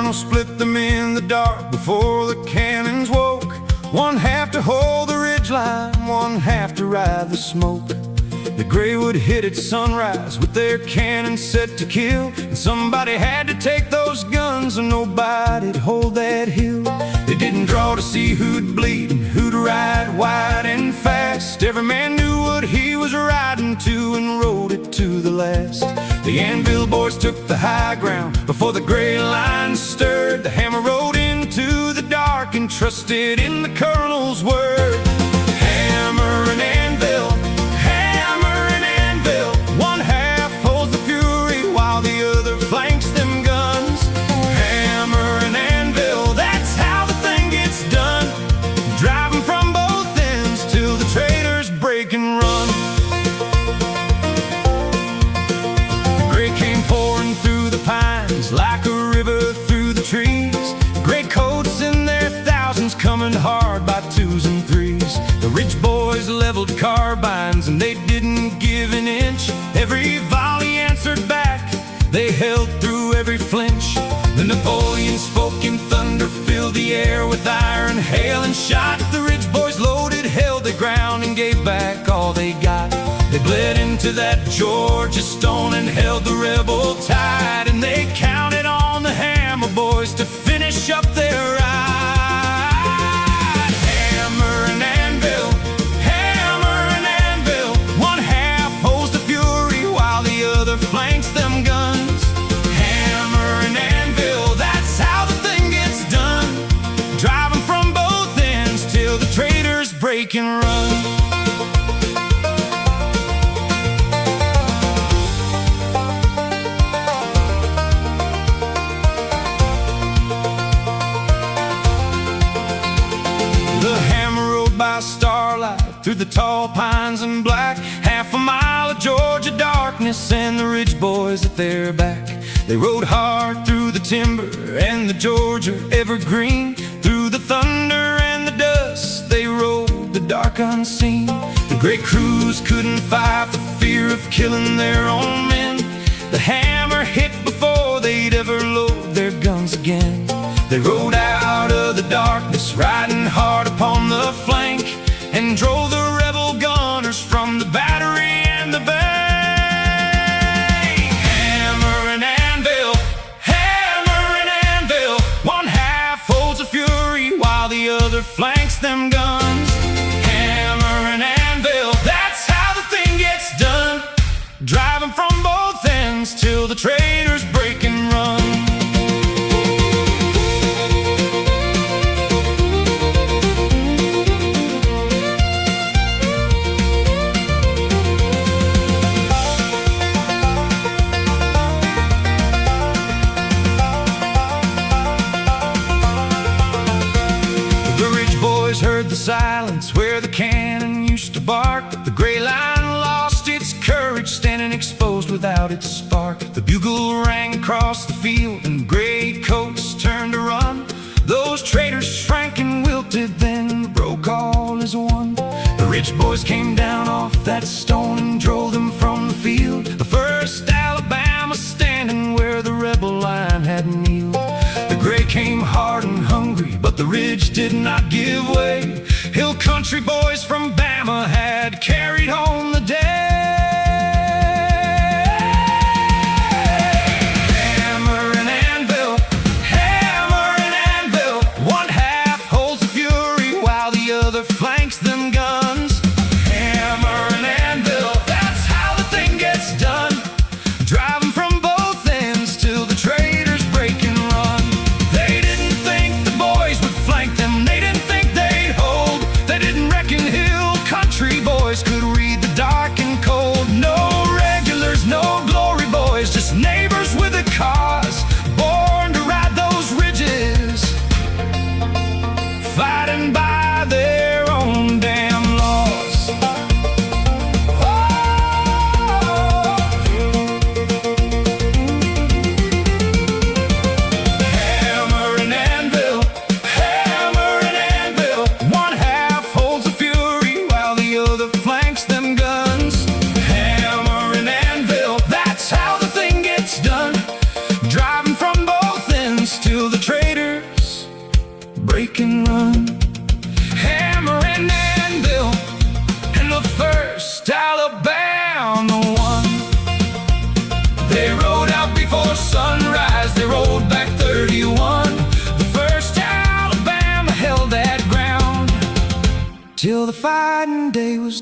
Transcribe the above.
colonel split them in the dark before the cannons woke. One half to hold the ridgeline, one half to ride the smoke. The gray would hit at sunrise with their cannons set to kill, and somebody had to take those guns or nobody'd hold that hill. They didn't draw to see who'd bleed and who'd ride wide and fast. Every man knew what he was riding to and rode it to the last. The Anvil boys took the high ground before the gray line stirred. The hammer rode into the dark and trusted in the colonel's word. Hammer and anvil, hammer and anvil. One half holds the fury while the other flanks them guns. Hammer and anvil, that's how the thing gets done. Driving from both ends till the traitors break and run. The gray came pouring through the pines like a river through the trees. Gray coats in their thousands coming hard by twos and threes. The rich boys leveled carbines and they didn't give an inch. Every volley answered back, they held through every flinch. The Napoleon spoke in thunder, filled the air with iron hail and shot. The rich boys loaded, held their ground and gave back all they got. They bled into that Georgia stone and held the rebel tide, and they counted on the hammer boys to finish up their ride. Hammer and anvil, hammer and anvil. One half holds the fury while the other flanks them guns. Hammer and anvil, that's how the thing gets done. Driving from both ends till the traitors break and run. By starlight through the tall pines and black, half a mile of Georgia darkness and the rich boys at their back. They rode hard through the timber and the Georgia evergreen. Through the thunder and the dust they rode the dark unseen. The great crews couldn't fight the fear of killing their own men. The hammer hit before they'd ever load their guns again. They rode out of the darkness, riding hard upon the flank, and drove the rebel gunners from the battery and the bank. Hammer and anvil, hammer and anvil. One half holds a fury while the other flanks them guns. Hammer and anvil, that's how the thing gets done. Driving from both ends till the traitors break and run. Heard the silence where the cannon used to bark. The gray line lost its courage, standing exposed without its spark. The bugle rang across the field and gray coats turned to run. Those traitors shrank and wilted, then broke all as one. The rich boys came down off that stone and drove them from the field. The first Alabama standing where the rebel line had kneeled. The gray came hard and hungry, but the ridge did not give way. Hill country boys from Bama had carried home the day. Hammer and anvil, hammer and anvil. One half holds the fury while the other flanks them guns. Hammer and anvil, that's how the thing gets done. Driving from both ends till the traitors break and run. They didn't think the boys would flank them, they didn't think they'd hold. They didn't reckon hill country till the fighting day was